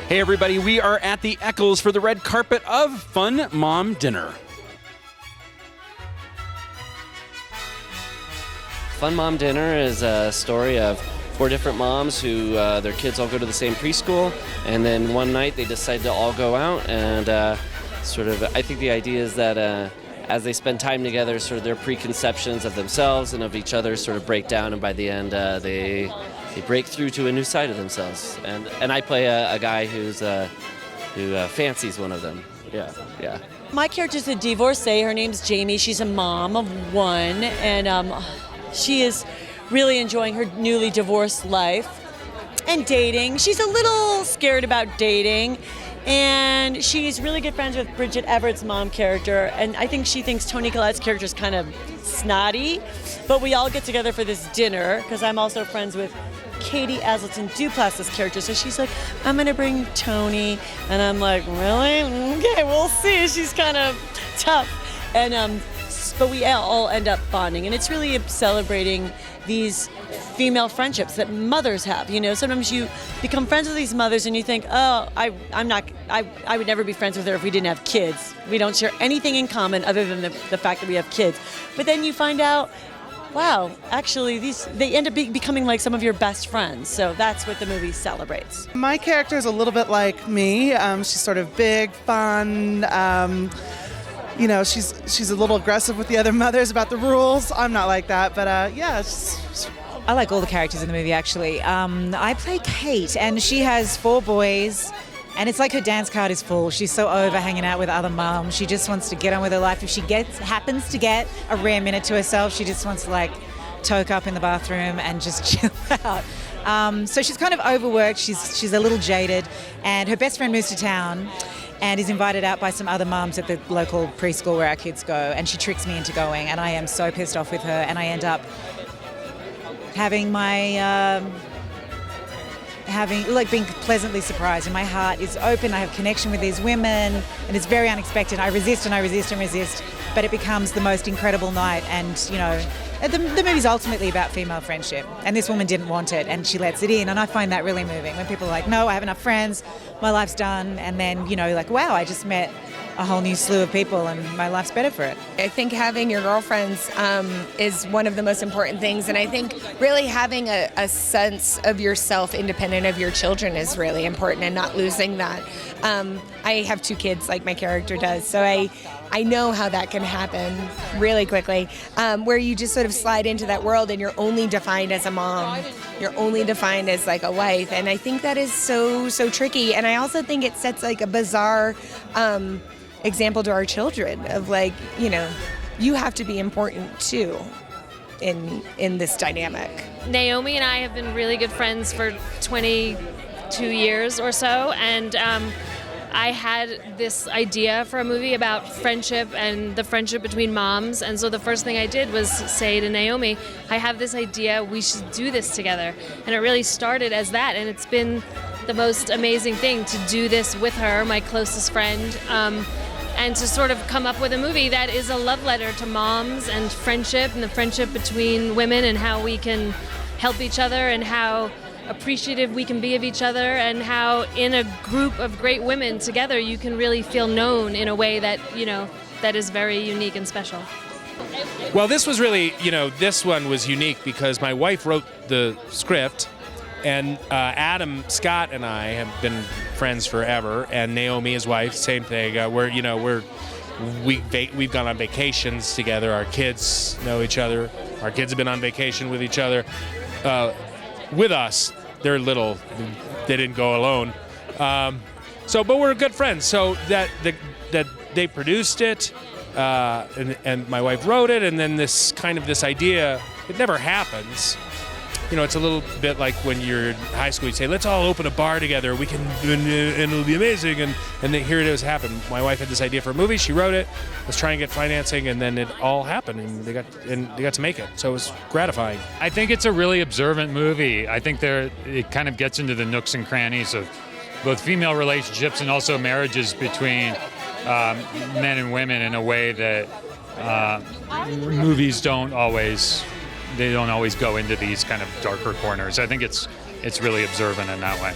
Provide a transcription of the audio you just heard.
Hey everybody, we are at the Eccles for the red carpet of Fun Mom Dinner. Fun Mom Dinner is a story of 4 different moms who their kids all go to the same preschool, and then one night they decide to all go out and I think the idea is that as they spend time together, sort of their preconceptions of themselves and of each other sort of break down, and by the end they break through to a new side of themselves. And I play a guy who fancies one of them. Yeah. My character's a divorcee. Her name's Jamie. She's a mom of 1, and she is really enjoying her newly divorced life and dating. She's a little scared about dating, and she's really good friends with Bridget, Everett's mom character, and I think she thinks Toni Collette's character is kind of snotty, but we all get together for this dinner because I'm also friends with Katie Aselton Duplass's character, so she's like, I'm gonna bring Toni, and I'm like, really? Okay, we'll see. She's kind of tough, and but we all end up bonding, and it's really celebrating these female friendships that mothers have. You know, sometimes you become friends with these mothers and you think, oh, I would never be friends with her if we didn't have kids. We don't share anything in common other than the fact that we have kids. But then you find out, wow, actually they end up becoming like some of your best friends. So that's what the movie celebrates. My character is a little bit like me. She's sort of big, fun. She's a little aggressive with the other mothers about the rules. I'm not like that, but I like all the characters in the movie, actually. I play Kate, and she has 4 boys, and it's like her dance card is full. She's so over hanging out with other moms. She just wants to get on with her life. If she happens to get a rare minute to herself, she just wants to toke up in the bathroom and just chill out. So she's kind of overworked. She's a little jaded, and her best friend moves to town and is invited out by some other mums at the local preschool where our kids go, and she tricks me into going, and I am so pissed off with her, and I end up having being pleasantly surprised, and my heart is open. I have connection with these women, and it's very unexpected. I resist, but it becomes the most incredible night, and the movie's ultimately about female friendship, and this woman didn't want it, and she lets it in, and I find that really moving when people are like, no, I have enough friends, my life's done, and then, wow, I just met a whole new slew of people and my life's better for it. I think having your girlfriends is one of the most important things, and I think really having a sense of yourself independent of your children is really important, and not losing that. I have 2 kids like my character does, so I know how that can happen really quickly, where you just sort of slide into that world and you're only defined as a mom. You're only defined as a wife, and I think that is so tricky, and I also think it sets a bizarre example to our children of you have to be important too in this dynamic. Naomi and I have been really good friends for 22 years or so, and I had this idea for a movie about friendship and the friendship between moms, and so the first thing I did was say to Naomi, I have this idea, we should do this together. And it really started as that, and it's been the most amazing thing to do this with her, my closest friend, and to sort of come up with a movie that is a love letter to moms and friendship, and the friendship between women, and how we can help each other, and how appreciative we can be of each other, and how in a group of great women together you can really feel known in a way that that is very unique and special. Well, this was really, this one was unique because my wife wrote the script, and Adam Scott and I have been friends forever, and Naomi, his wife, same thing. We've gone on vacations together. Our kids know each other. Our kids have been on vacation with each other. With us, they're little. They didn't go alone. But we're good friends. So that they produced it, and my wife wrote it, and then this idea, it never happens. It's a little bit like when you're in high school, you say, let's all open a bar together, we can, and it'll be amazing, and then here it is happen. My wife had this idea for a movie, she wrote it, was trying to get financing, and then it all happened, and they got to make it, so it was gratifying. I think it's a really observant movie. I think it kind of gets into the nooks and crannies of both female relationships and also marriages between men and women in a way that movies don't always go into these kind of darker corners. I think it's really observant in that way.